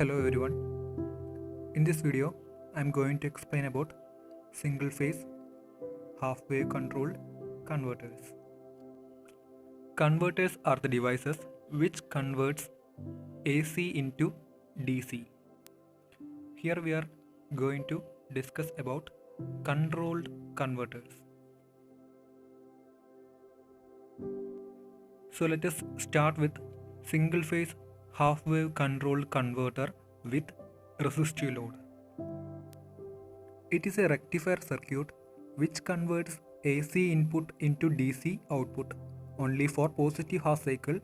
Hello everyone. In this video, I am going to explain about single phase half wave controlled converters. Converters are the devices which converts AC into DC. Here we are going to discuss about controlled converters. So let us start with single phase half wave controlled converter with resistive load. It is a rectifier circuit which converts AC input into DC output only for positive half cycle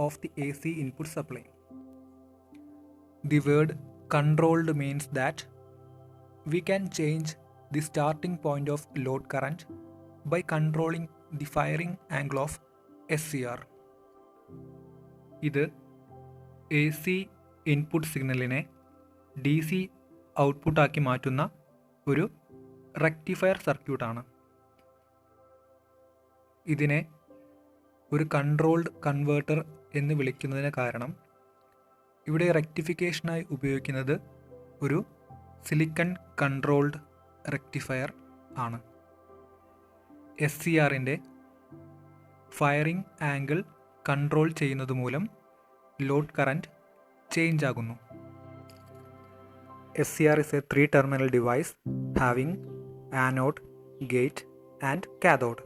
of the AC input supply. The word controlled means that we can change the starting point of load current by controlling the firing angle of SCR. ഇത് AC input സിഗ്നലിനെ DC ഔട്ട്പുട്ടാക്കി മാറ്റുന്ന ഒരു rectifier സർക്യൂട്ടാണ്. ഇതിനെ ഒരു controlled converter എന്ന് വിളിക്കുന്നതിന് കാരണം ഇവിടെ റെക്ടിഫിക്കേഷനായി ഉപയോഗിക്കുന്നത് ഒരു സിലിക്കൺ കൺട്രോൾഡ് റെക്ടിഫയർ ആണ്. SCRൻ്റെ ഫയറിംഗ് ആംഗിൾ കൺട്രോൾ ചെയ്യുന്നത് മൂലം ലോഡ് കറൻറ്റ് ചേഞ്ച് ആകുന്നു. SCR is a 3-terminal device having anode, gate and cathode.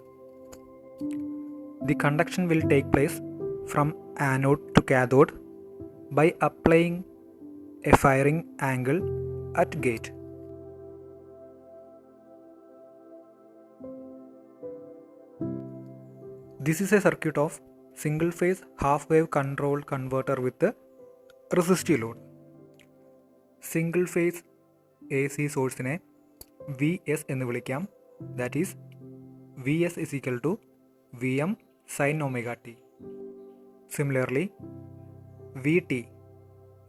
The conduction will take place from anode to cathode by applying a firing angle at gate. This is a circuit of single phase half wave controlled converter with the resistive load. Single phase AC സോഴ്സിനെ VS എന്ന് വിളിക്കാം. That is VS is equal to VM sin omega t. Similarly, VT,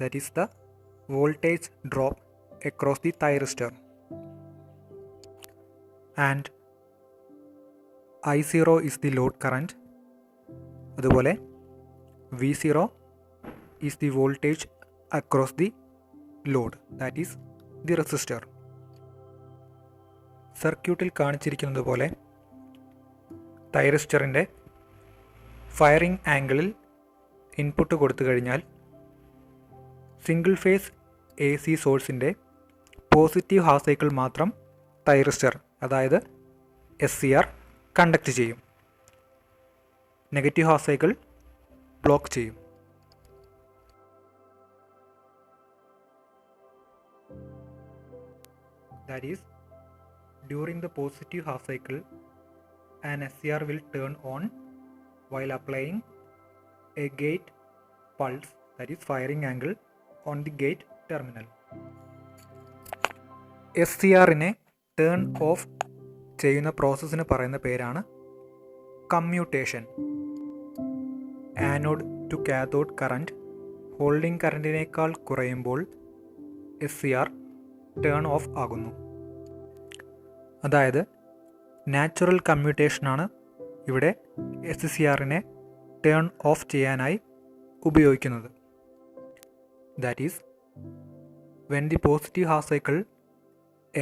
that is the voltage drop across the thyristor, and I0 is the load current. അതുപോലെ V0 is the voltage across the load, that is the resistor. സർക്യൂട്ടിൽ കാണിച്ചിരിക്കുന്നത് പോലെ തൈറിസ്റ്ററിൻ്റെ firing ആംഗിളിൽ input കൊടുത്തു കഴിഞ്ഞാൽ single phase AC സോഴ്സിൻ്റെ positive half cycle മാത്രം thyristor അതായത് SCR കണ്ടക്ട് ചെയ്യും. നെഗറ്റീവ് ഹാഫ് സൈക്കിൾ ബ്ലോക്ക് ചെയ്യും. That is, during the positive half cycle, an SCR will turn on while applying a gate pulse, that is firing angle, on the gate terminal. SCRനെ turn off ചെയ്യുന്ന പ്രോസസ്സിന് പറയുന്ന പേരാണ് commutation. Anode to cathode current holding കറൻറ്റിനേക്കാൾ കുറയുമ്പോൾ SCR turn of ആകുന്നു. അതായത് natural കമ്മ്യൂട്ടേഷനാണ് ഇവിടെ SCRനെ ടേൺ ഓഫ് ചെയ്യാനായി ഉപയോഗിക്കുന്നത്. That is when the positive half cycle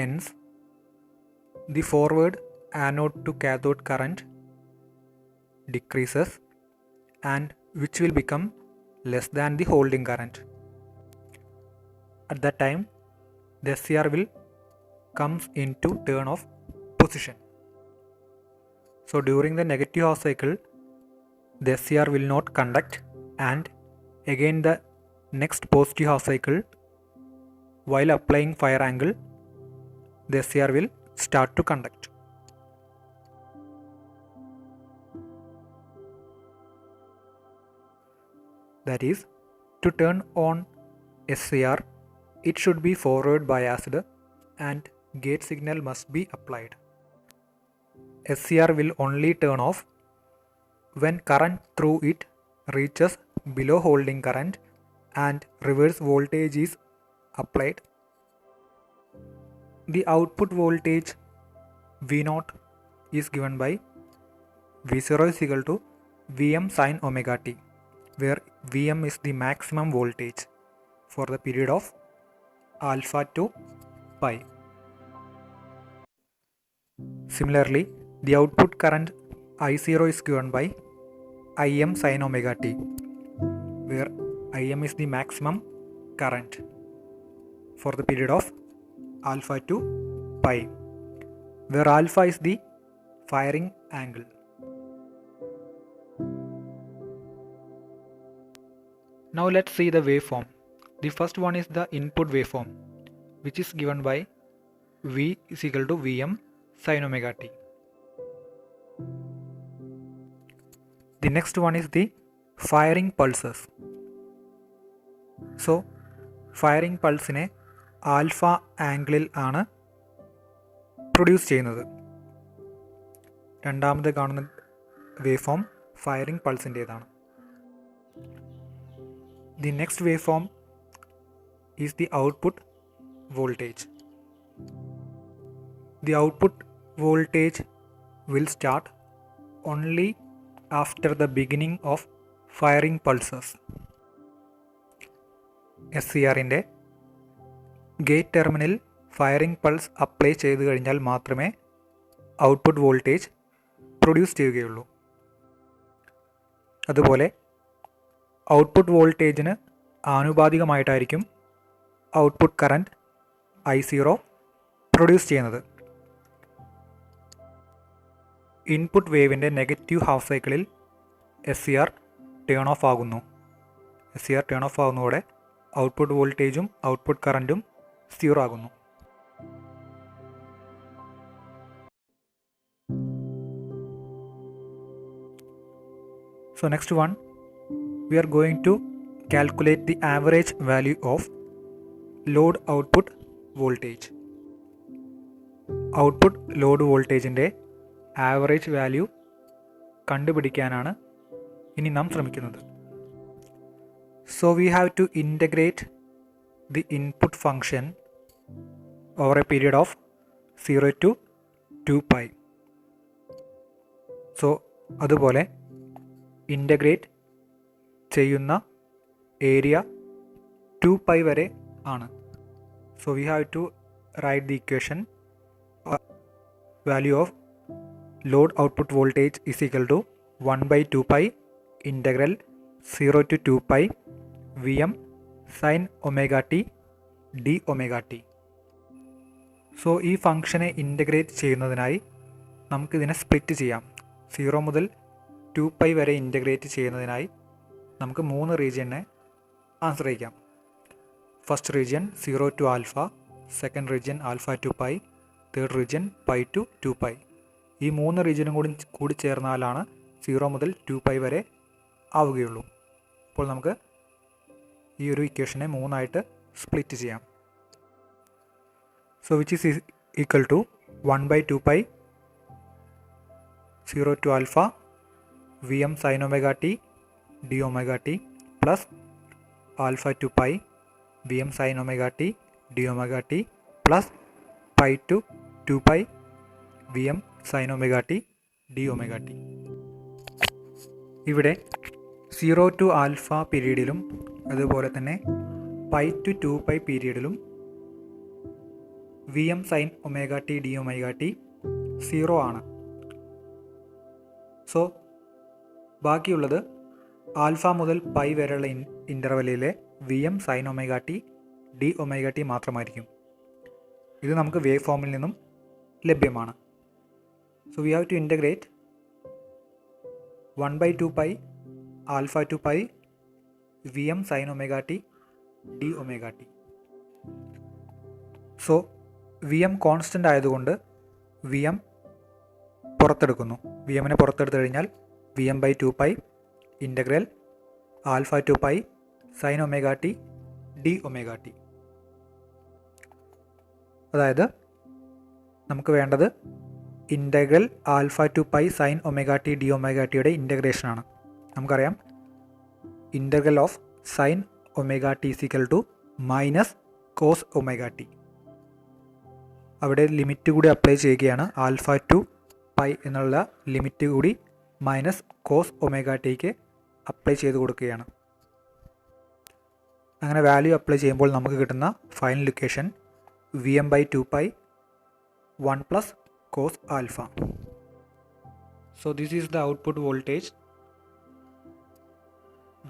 ends, the forward anode to cathode current decreases and which will become less than the holding current. At that time the SCR will comes into turn off position. So during the negative half cycle, the SCR will not conduct, and again the next positive half cycle, while applying fire angle, the SCR will start to conduct. That is, to turn on SCR, it should be forward biased and gate signal must be applied. SCR will only turn off when current through it reaches below holding current and reverse voltage is applied. The output voltage V0 is given by V0 is equal to Vm sin omega t, where Vm is the maximum voltage for the period of alpha to pi. Similarly, the output current I0 is given by Im sin omega t, where Im is the maximum current for the period of alpha to pi, where alpha is the firing angle. Now let's see the waveform. The first one is the input waveform, which is given by V is equal to Vm sin omega t. The next one is the firing pulses. So firing pulse-നെ alpha ആംഗിളിൽ ആണ് produce ചെയ്യുന്നത്. രണ്ടാമത് കാണുന്ന waveform firing പൾസിൻ്റേതാണ്. The next waveform is the output voltage. The output voltage will start only after the beginning of firing pulses. SCRൻ്റെ gate terminal firing pulse apply ചെയ്തു കഴിഞ്ഞാൽ മാത്രമേ ഔട്ട്പുട്ട് വോൾട്ടേജ് പ്രൊഡ്യൂസ് ചെയ്യുകയുള്ളൂ. അതുപോലെ ഔട്ട്പുട്ട് വോൾട്ടേജിന് ആനുപാതികമായിട്ടായിരിക്കും ഔട്ട്പുട്ട് കറൻറ്റ് I0 പ്രൊഡ്യൂസ് ചെയ്യുന്നത്. Input വേവിൻ്റെ negative half സൈക്കിളിൽ SCR turn of ആകുന്നു. SCR ടേൺ ഓഫ് ആകുന്നതോടെ ഔട്ട്പുട്ട് വോൾട്ടേജും ഔട്ട്പുട്ട് കറൻറ്റും 0 ആകുന്നു. So next one, we are going to calculate the average value of load output voltage. Output load വോൾട്ടേജിൻ്റെ average value കണ്ടുപിടിക്കാനാണ് ഇനി നാം ശ്രമിക്കുന്നത്. So we have to integrate the input function over a period of 0 to 2 pi. So അതുപോലെ integrate ചെയ്യുന്ന area 2 pi വരെ ആണ്. So we have to write the equation value of load output voltage is equal to 1 by 2 pi integral 0 to 2 pi Vm sin omega t d omega t. So ഈ ഫംഗ്ഷനെ integrate ചെയ്യുന്നതിനായി നമുക്കിതിനെ split ചെയ്യാം. 0 മുതൽ 2 pi വരെ integrate ചെയ്യുന്നതിനായി നമുക്ക് 3 റീജിയനെ ആശ്രയിക്കാം. First region 0 to alpha, second region alpha to pi, third region pi to 2 pi. ഈ 3 റീജിയനും കൂടി ചേർന്നാലാണ് 0 മുതൽ 2 pi വരെ ആവുകയുള്ളൂ. അപ്പോൾ നമുക്ക് ഈ ഒരു ഇക്വേഷനെ 3 ആയിട്ട് സ്പ്ലിറ്റ് ചെയ്യാം. So which is equal to 1 by 2 pi 0 to alpha Vm sin omega t d omega t plus alpha to pi Vm sin omega t d omega t plus pi to 2 pi Vm sin omega t d omega t. ഇവിടെ 0 to alpha പീരീഡിലും അതുപോലെ തന്നെ pi to 2 pi പീരീഡിലും Vm sin omega t d omega t 0 ആണ്. So ബാക്കിയുള്ളത് alpha മുതൽ pi വരെയുള്ള ഇൻ്റർവെല്ലിലെ Vm sin omega t d omega t മാത്രമായിരിക്കും. ഇത് നമുക്ക് വേവ് ഫോമിൽ നിന്നും ലഭ്യമാണ്. So we have to integrate 1 by 2 pi alpha to pi Vm sin omega t d omega t. So Vm constant ആയതുകൊണ്ട് Vm പുറത്തെടുക്കുന്നു. Vmനെ പുറത്തെടുത്തു കഴിഞ്ഞാൽ Vm by 2 pi integral alpha to pi sine omega t d omega t. അതായത് നമുക്ക് വേണ്ടത് integral alpha to pi sine omega t d omega ടിയുടെ ഇൻ്റഗ്രേഷനാണ്. നമുക്കറിയാം integral of sine omega t equal to minus cos omega t. അവിടെ limit കൂടി apply ചെയ്യുകയാണ്. Alpha to pi എന്നുള്ള ലിമിറ്റ് കൂടി മൈനസ് കോസ് ഒമേഗ ടിക്ക് അപ്ലൈ ചെയ്ത് കൊടുക്കുകയാണ്. അങ്ങനെ വാല്യൂ അപ്ലൈ ചെയ്യുമ്പോൾ നമുക്ക് കിട്ടുന്ന final equation Vm/2π 1 plus cos alpha. So this is the output voltage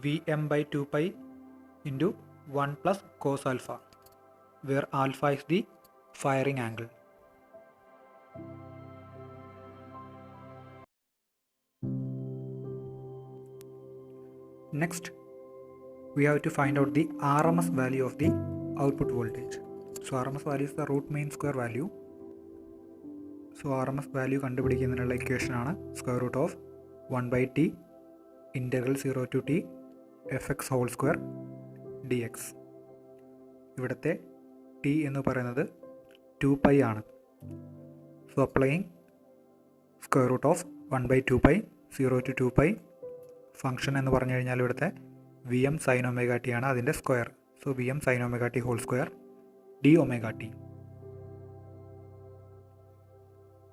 Vm/2π into 1 plus cos alpha, where alpha is the firing angle. Next, we have to find out the RMS value of the output voltage. So RMS value is the root mean square value. So RMS value കണ്ടുപിടിക്കുന്നതിനുള്ള equation ആണ് square root of 1/t integral 0 to t fx whole square dx. ഇവിടുത്തെ t എന്ന് പറയുന്നത് 2π ആണ്. So applying square root of 1/2π 0 to 2π function എന്ന് പറഞ്ഞു കഴിഞ്ഞാൽ ഇവിടുത്തെ Vm sin omega t ആണ്, അതിൻ്റെ square. So Vm sin omega t whole square d omega t.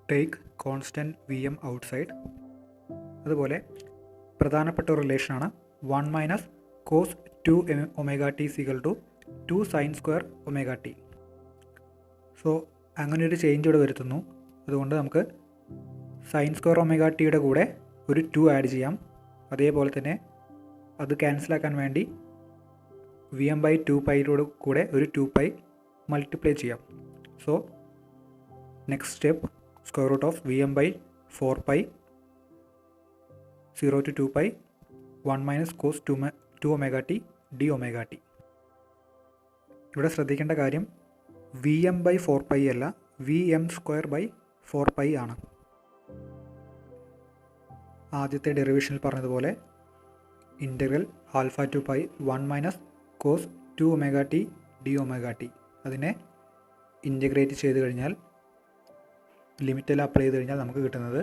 Take constant Vm outside. അതുപോലെ പ്രധാനപ്പെട്ട ഒരു റിലേഷനാണ് 1 minus cos 2 omega t equal to 2 sine square omega t. So അങ്ങനെയൊരു ചേഞ്ച് ഇവിടെ വരുത്തുന്നു. അതുകൊണ്ട് നമുക്ക് സൈൻ സ്ക്വയർ ഒമേഗ ടിയുടെ കൂടെ ഒരു 2 ആഡ് ചെയ്യാം. അതേപോലെ തന്നെ അത് ക്യാൻസലാക്കാൻ വേണ്ടി Vm/2π കൂടെ ഒരു 2π മൾട്ടിപ്ലൈ ചെയ്യാം. So next step square root of Vm/4π 0 to 2π 1 minus cos 2 omega t d omega t. ഇവിടെ ശ്രദ്ധിക്കേണ്ട കാര്യം Vm/4π അല്ല, Vm²/4π ആണ്. ആദ്യത്തെ ഡെറിവേഷനിൽ പറഞ്ഞതുപോലെ integral alpha to pi 1 minus cos 2 omega t d omega t, അതിനെ ഇൻ്റഗ്രേറ്റ് ചെയ്ത് കഴിഞ്ഞാൽ ലിമിറ്റെല്ലാം അപ്ലൈ ചെയ്ത് കഴിഞ്ഞാൽ നമുക്ക് കിട്ടുന്നത്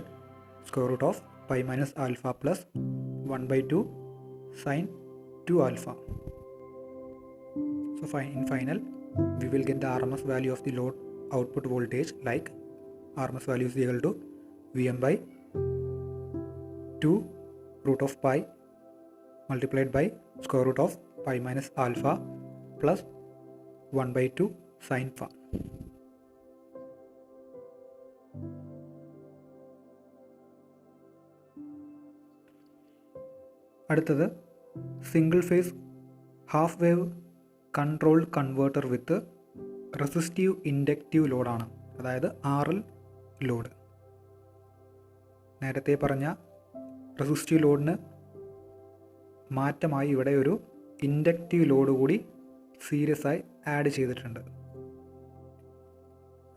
square root of pi minus alpha plus 1/2 sine 2 alpha. So in final we will get the RMS value of the load output voltage, like RMS value is equal to Vm/2 root of pi multiplied by square root of pi minus alpha plus 1/2 sin phi. അടുത്തത് single phase half wave controlled converter with resistive inductive ലോഡാണ്, അതായത് RL load. നേരത്തെ പറഞ്ഞ resistive ലോഡിന് മാറ്റമായി ഇവിടെ ഒരു inductive load കൂടി സീരീസ് ആയി ആഡ് ചെയ്തിട്ടുണ്ട്.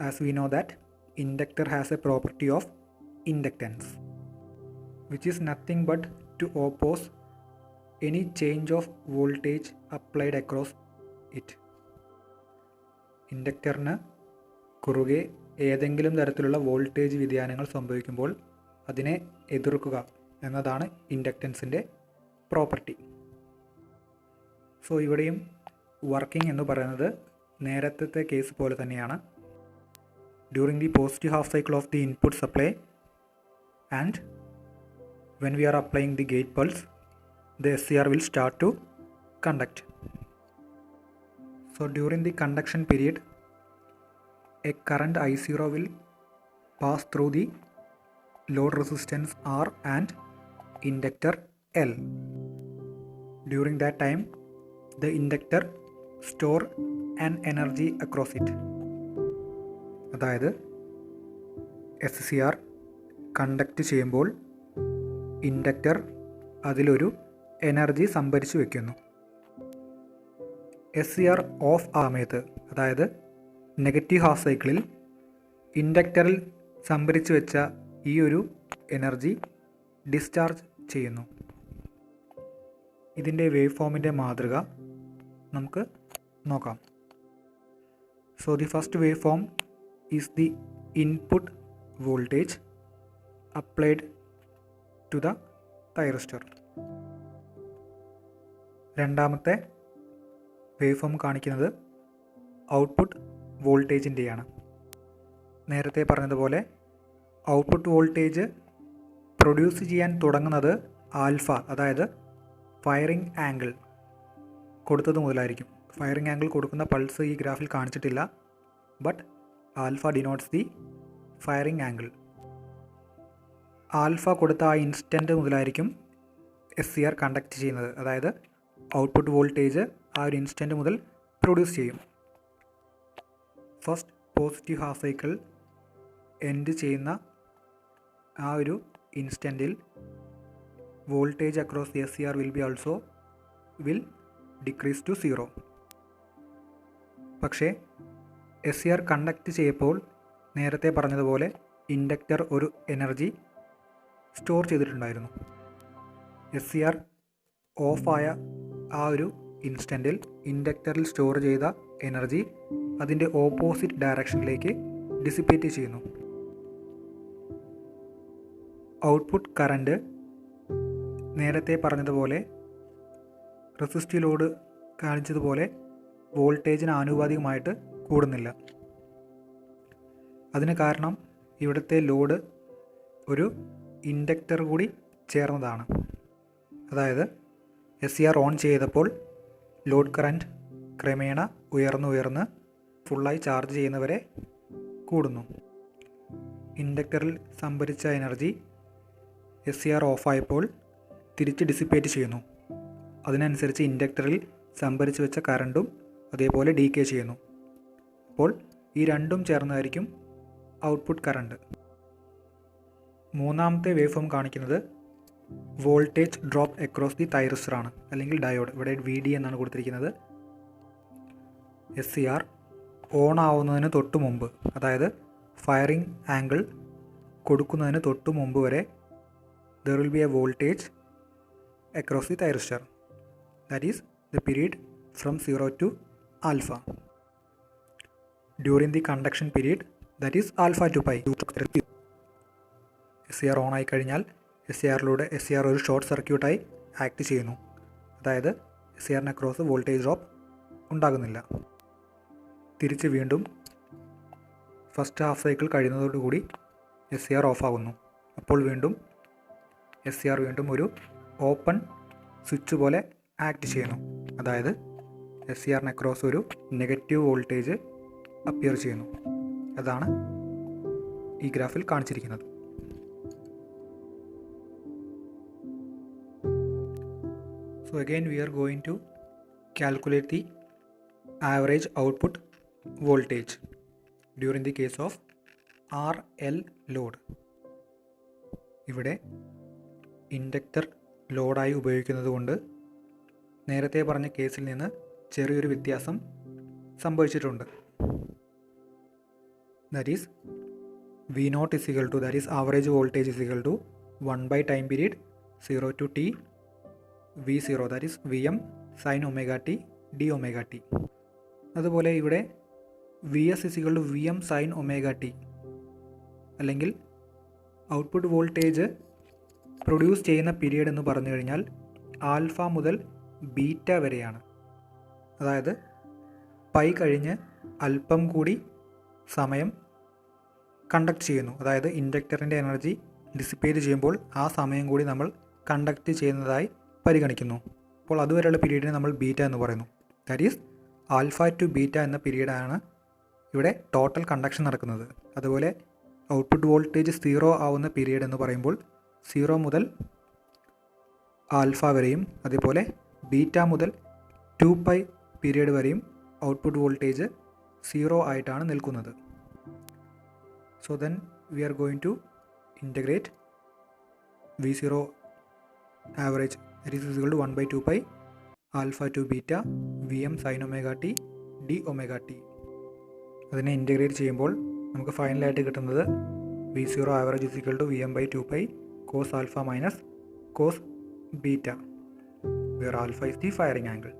As we know that inductor has a property of inductance which is nothing but to oppose any change of voltage applied across it. ഇൻഡക്ടറിന് കുറുകെ ഏതെങ്കിലും തരത്തിലുള്ള വോൾട്ടേജ് വ്യതിയാനങ്ങൾ സംഭവിക്കുമ്പോൾ അതിനെ എതിർക്കുക എന്നതാണ് ഇൻഡക്റ്റൻസിൻ്റെ പ്രോപ്പർട്ടി. സോ ഇവിടെയും വർക്കിംഗ് എന്ന് പറയുന്നത് നേരത്തെ കേസ് പോലെ തന്നെയാണ്. During the positive half cycle of the input supply and when we are applying the gate pulse, the SCR will start to conduct. So during the conduction period, a current I0 will pass through the load resistance R and inductor L. During that time, the inductor store an energy across it. അതായത് SCR conduct ചെയ്യുമ്പോൾ inductor അതിലൊരു energy സംഭരിച്ചു വയ്ക്കുന്നു. SCR of ആ സമയത്ത്, അതായത് negative half സൈക്കിളിൽ ഇൻഡക്ടറിൽ സംഭരിച്ചു വെച്ച ഈ ഒരു എനർജി ഡിസ്ചാർജ് ചെയ്യുന്നു. ഇതിൻ്റെ വേവ് ഫോമിൻ്റെ മാതൃക നമുക്ക് നോക്കാം. So the first wave form is the input voltage applied to the thyristor. രണ്ടാമത്തെ വേവ് ഫോം കാണിക്കുന്നത് ഔട്ട്പുട്ട് വോൾട്ടേജിൻ്റെയാണ്. നേരത്തെ പറഞ്ഞതുപോലെ ഔട്ട്പുട്ട് വോൾട്ടേജ് പ്രൊഡ്യൂസ് ചെയ്യാൻ തുടങ്ങുന്നത് ആൽഫ, അതായത് ഫയറിംഗ് ആംഗിൾ കൊടുത്തത് മുതലായിരിക്കും. ഫയറിംഗ് ആംഗിൾ കൊടുക്കുന്ന പൾസ് ഈ ഗ്രാഫിൽ കാണിച്ചിട്ടില്ല. But alpha denotes the firing angle. Alpha കൊടുത്ത ആ ഇൻസ്റ്റൻറ്റ് മുതലായിരിക്കും SCR കണ്ടക്ട് ചെയ്യുന്നത്. അതായത് ഔട്ട്പുട്ട് വോൾട്ടേജ് ആ ഒരു ഇൻസ്റ്റൻറ്റ് മുതൽ പ്രൊഡ്യൂസ് ചെയ്യും. First positive half cycle end ചെയ്യുന്ന ആ ഒരു ഇൻസ്റ്റൻറ്റിൽ voltage across SCR will decrease to 0. പക്ഷേ SCR കണ്ടക്ട് ചെയ്യപ്പോൾ നേരത്തെ പറഞ്ഞതുപോലെ ഇൻഡക്റ്റർ ഒരു എനർജി സ്റ്റോർ ചെയ്തിട്ടുണ്ടായിരുന്നു. SCR ഓഫായ ആ ഒരു ഇൻസ്റ്റൻറ്റിൽ ഇൻഡക്റ്ററിൽ സ്റ്റോർ ചെയ്ത എനർജി അതിൻ്റെ ഓപ്പോസിറ്റ് ഡയറക്ഷനിലേക്ക് ഡിസിപ്പേറ്റ് ചെയ്യുന്നു. ഔട്ട്പുട്ട് കറൻറ്റ് നേരത്തെ പറഞ്ഞതുപോലെ റെസിസ്റ്റീവ് ലോഡ് കാണിച്ചതുപോലെ വോൾട്ടേജിന് ആനുപാതികമായിട്ട് കൂടുന്നില്ല. അതിന് കാരണം ഇവിടുത്തെ ലോഡ് ഒരു ഇൻഡക്റ്റർ കൂടി ചേർന്നതാണ്. അതായത് SCR ഓൺ ചെയ്തപ്പോൾ ലോഡ് കറൻറ്റ് ക്രമേണ ഉയർന്ന് ഫുള്ളായി ചാർജ് ചെയ്യുന്നവരെ കൂടുന്നു. ഇൻഡക്റ്ററിൽ സംഭരിച്ച എനർജി SCR ഓഫായപ്പോൾ തിരിച്ച് ഡിസിപ്പേറ്റ് ചെയ്യുന്നു. അതിനനുസരിച്ച് ഇൻഡക്റ്ററിൽ സംഭരിച്ച് വെച്ച കറണ്ടും അതേപോലെ ഡീക്കേ ചെയ്യുന്നു. അപ്പോൾ ഈ രണ്ടും ചേർന്നായിരിക്കും ഔട്ട്പുട്ട് കറണ്ട്. മൂന്നാമത്തെ വേവ് ഫോം കാണിക്കുന്നത് വോൾട്ടേജ് ഡ്രോപ്പ് അക്രോസ് ദി തൈറിസ്റ്ററാണ്, അല്ലെങ്കിൽ ഡയോഡ്. ഇവിടെ VD എന്നാണ് കൊടുത്തിരിക്കുന്നത്. SCR ഓൺ ആവുന്നതിന് തൊട്ട് മുമ്പ്, അതായത് ഫയറിംഗ് ആംഗിൾ കൊടുക്കുന്നതിന് തൊട്ട് മുമ്പ് വരെ there will be a voltage across the thyristor. That is the period from 0 to alpha. During the conduction period, that is alpha to pi. SCR on ആയി കഴിഞ്ഞാൽ SCR ഒരു ഷോർട്ട് സർക്യൂട്ടായി ആക്ട് ചെയ്യുന്നു. അതായത് SCRന് അക്രോസ് വോൾട്ടേജ് ഡ്രോപ്പ് ഉണ്ടാകുന്നില്ല. തിരിച്ച് വീണ്ടും first half cycle കഴിയുന്നതോടുകൂടി SCR ഓഫ് ആകുന്നു. അപ്പോൾ വീണ്ടും SCR വീണ്ടും ഒരു ഓപ്പൺ സ്വിച്ച് പോലെ ആക്ട് ചെയ്യുന്നു. അതായത് SCRന് അക്രോസ് ഒരു നെഗറ്റീവ് വോൾട്ടേജ് അപ്പിയർ ചെയ്യുന്നു. അതാണ് ഈ ഗ്രാഫിൽ കാണിച്ചിരിക്കുന്നത്. So again we are going to calculate the average output voltage during the case of RL load. ഇവിടെ ഇൻഡക്റ്റർ ലോഡായി ഉപയോഗിക്കുന്നത് കൊണ്ട് നേരത്തെ പറഞ്ഞ കേസിൽ നിന്ന് ചെറിയൊരു വ്യത്യാസം സംഭവിച്ചിട്ടുണ്ട്. That is V0 is equal to, that is average voltage is equal to 1 by time period 0 to t V0, that is Vm sin omega t d omega t. അതുപോലെ ഇവിടെ Vs is equal to Vm sin omega t, അല്ലെങ്കിൽ output voltage produce ചെയ്യുന്ന period എന്ന് പറഞ്ഞു കഴിഞ്ഞാൽ alpha മുതൽ beta വരെയാണ്. അതായത് പൈ കഴിഞ്ഞ് അല്പം കൂടി സമയം കണ്ടക്ട് ചെയ്യുന്നു. അതായത് ഇൻഡക്റ്ററിൻ്റെ എനർജി ഡിസിപ്പേറ്റ് ചെയ്യുമ്പോൾ ആ സമയം കൂടി നമ്മൾ കണ്ടക്ട് ചെയ്യുന്നതായി പരിഗണിക്കുന്നു. അപ്പോൾ അതുവരെയുള്ള പീരീഡിനെ നമ്മൾ ബീറ്റ എന്ന് പറയുന്നു. That is alpha to beta എന്ന പീരീഡാണ് ഇവിടെ ടോട്ടൽ കണ്ടക്ഷൻ നടക്കുന്നത്. അതുപോലെ ഔട്ട്പുട്ട് വോൾട്ടേജ് 0 ആവുന്ന പീരീഡ് എന്ന് പറയുമ്പോൾ 0 മുതൽ ആൽഫ വരെയും അതേപോലെ ബീറ്റ മുതൽ 2π പീരീഡ് വരെയും ഔട്ട്പുട്ട് വോൾട്ടേജ് 0 ആയിട്ടാണ് നിൽക്കുന്നത്. So then we are going to integrate V0 average, that is equal to 1 by 2π alpha to beta Vm sin omega t d omega t. അതിനെ ഇൻറ്റഗ്രേറ്റ് ചെയ്യുമ്പോൾ നമുക്ക് ഫൈനലായിട്ട് കിട്ടുന്നത് V0 average is equal to Vm by 2π cos alpha minus cos beta, where alpha is the firing angle.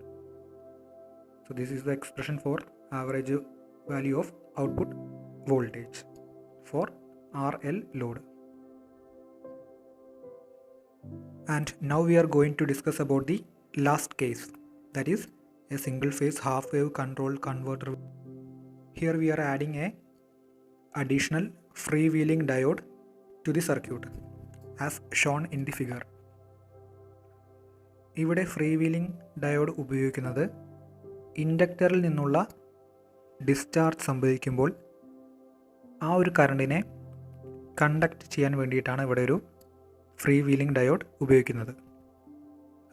So this is the expression for average value of output voltage for RL load. And now we are going to discuss about the last case, that is a single phase half wave control converter. Here we are adding a additional freewheeling diode to the circuit as shown in the figure. ഇവിടെ free wheeling diode ഉപയോഗിക്കുന്നത് ഇൻഡക്ടറിൽ നിന്നുള്ള discharge സംഭവിക്കുമ്പോൾ ആ ഒരു കറണ്ടിനെ conduct ചെയ്യാൻ വേണ്ടിയിട്ടാണ് ഇവിടെ ഒരു ഫ്രീ വീലിംഗ് ഡയോഡ് ഉപയോഗിക്കുന്നത്.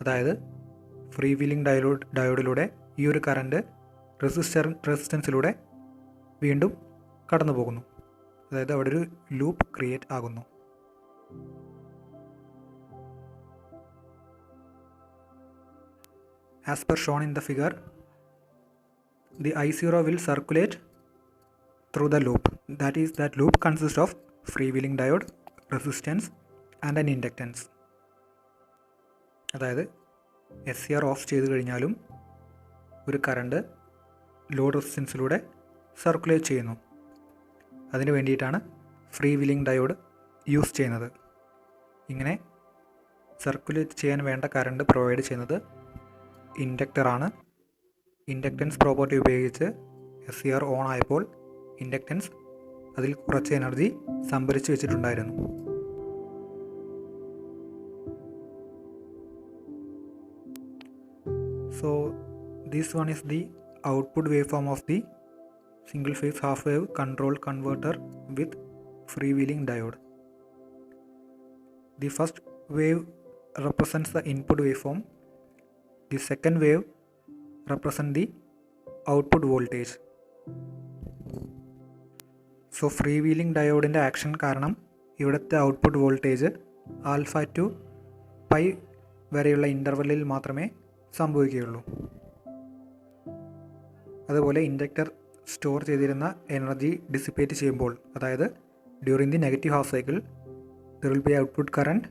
അതായത് ഫ്രീ വീലിംഗ് ഡയോഡിലൂടെ ഈ ഒരു കറണ്ട് റെസിസ്റ്റൻസിലൂടെ വീണ്ടും കടന്നു പോകുന്നു. അതായത് അവിടെ ഒരു ലൂപ്പ് ക്രിയേറ്റ് ആകുന്നു. As per shown in the figure, the I0 will circulate through the loop. That loop consists of freewheeling diode, resistance and an inductance. അതായത് SCR ഓഫ് ചെയ്ത് കഴിഞ്ഞാലും ഒരു കറണ്ട് ലോഡ് റെസിസ്റ്റൻസിലൂടെ സർക്കുലേറ്റ് ചെയ്യുന്നു. അതിന് വേണ്ടിയിട്ടാണ് ഫ്രീ വീലിംഗ് ഡയോഡ് യൂസ് ചെയ്യുന്നത്. ഇങ്ങനെ circulate ചെയ്യാൻ വേണ്ട കറണ്ട് പ്രൊവൈഡ് ചെയ്യുന്നത് ഇൻഡക്ടറാണ്. ഇൻഡക്റ്റൻസ് പ്രോപ്പർട്ടി ഉപയോഗിച്ച് SCR ഓൺ ആയപ്പോൾ ഇൻഡക്റ്റൻസ് അതിൽ കുറച്ച് എനർജി സംഭരിച്ചു വെച്ചിട്ടുണ്ടായിരുന്നു. So this one is the output waveform of the single phase half wave control converter with freewheeling diode. The first wave represents the input waveform. The second wave represents the output voltage. So freewheeling diode action കാരണം ഇവിടുത്തെ output voltage alpha to pi വരെയുള്ള ഇൻ്റർവെല്ലിൽ മാത്രമേ സംഭവിക്കുകയുള്ളൂ. അതുപോലെ inductor store ചെയ്തിരുന്ന energy dissipate ചെയ്യുമ്പോൾ, അതായത് during the negative half cycle, there will be output current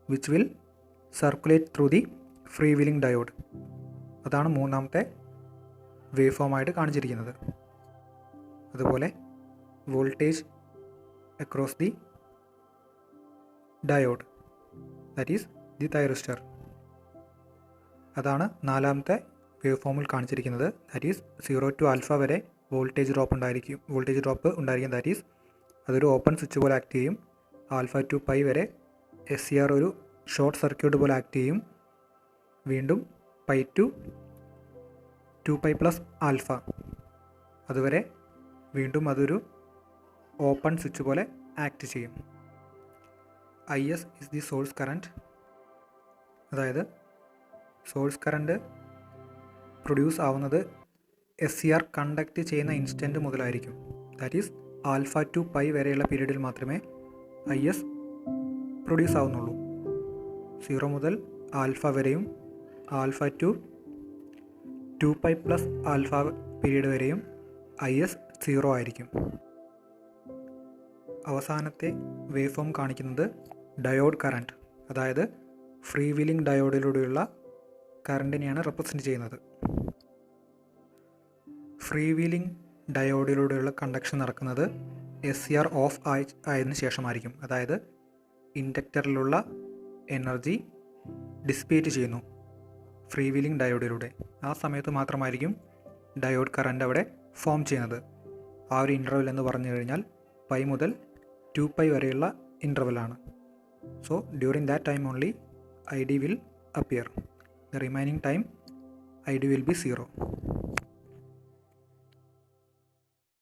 which will circulate through the free wheeling diode. അതാണ് മൂന്നാമത്തെ വേവ് ഫോമായിട്ട് കാണിച്ചിരിക്കുന്നത്. അതുപോലെ voltage across the diode, that is the thyristor. അതാണ് നാലാമത്തെ wave ഫോമിൽ കാണിച്ചിരിക്കുന്നത്. ദാറ്റ് ഈസ് 0 to ആൽഫ വരെ voltage drop ഉണ്ടായിരിക്കും. ദാറ്റ് ഈസ് അതൊരു ഓപ്പൺ സ്വിച്ച് പോലെ ആക്ട് ചെയ്യും. ആൽഫ ടു പൈ വരെ SCR ഒരു ഷോർട്ട് സർക്യൂട്ട് പോലെ ആക്ട് ചെയ്യും. വീണ്ടും പൈ ടു 2π പ്ലസ് ആൽഫ അതുവരെ വീണ്ടും അതൊരു ഓപ്പൺ സ്വിച്ച് പോലെ ആക്ട് ചെയ്യും. IS is the source current. അതായത് സോഴ്സ് കറണ്ട് പ്രൊഡ്യൂസ് ആവുന്നത് SCR കണ്ടക്ട് ചെയ്യുന്ന ഇൻസ്റ്റൻറ്റ് മുതലായിരിക്കും. That is alpha to pi വരെയുള്ള പീരീഡിൽ മാത്രമേ IS പ്രൊഡ്യൂസ് ആവുന്നുള്ളൂ. 0 മുതൽ ആൽഫ വരെയും alpha to 2π plus alpha period വരെയും IS 0 ആയിരിക്കും. അവസാനത്തെ വേവ് ഫോം കാണിക്കുന്നത് ഡയോഡ് കറണ്ട്, അതായത് ഫ്രീ വീലിംഗ് ഡയോഡിലൂടെയുള്ള കറണ്ടിനെയാണ് റെപ്രസെൻറ്റ് ചെയ്യുന്നത്. ഫ്രീ വീലിംഗ് ഡയോഡിലൂടെയുള്ള കണ്ടക്ഷൻ നടക്കുന്നത് SCR ഓഫ് ആയതിനു ശേഷമായിരിക്കും. അതായത് ഇൻഡക്ടറിലുള്ള എനർജി ഡിസിപ്പേറ്റ് ചെയ്യുന്നു ഫ്രീ വീലിംഗ് ഡയോഡിലൂടെ. ആ സമയത്ത് മാത്രമായിരിക്കും ഡയോഡ് കറണ്ട് അവിടെ ഫോം ചെയ്യുന്നത്. ആ ഒരു ഇൻ്റർവെൽ എന്ന് പറഞ്ഞു കഴിഞ്ഞാൽ പൈ മുതൽ 2π വരെയുള്ള ഇൻ്റർവെലാണ്. So during that time only ID will appear. The remaining time ID will be 0.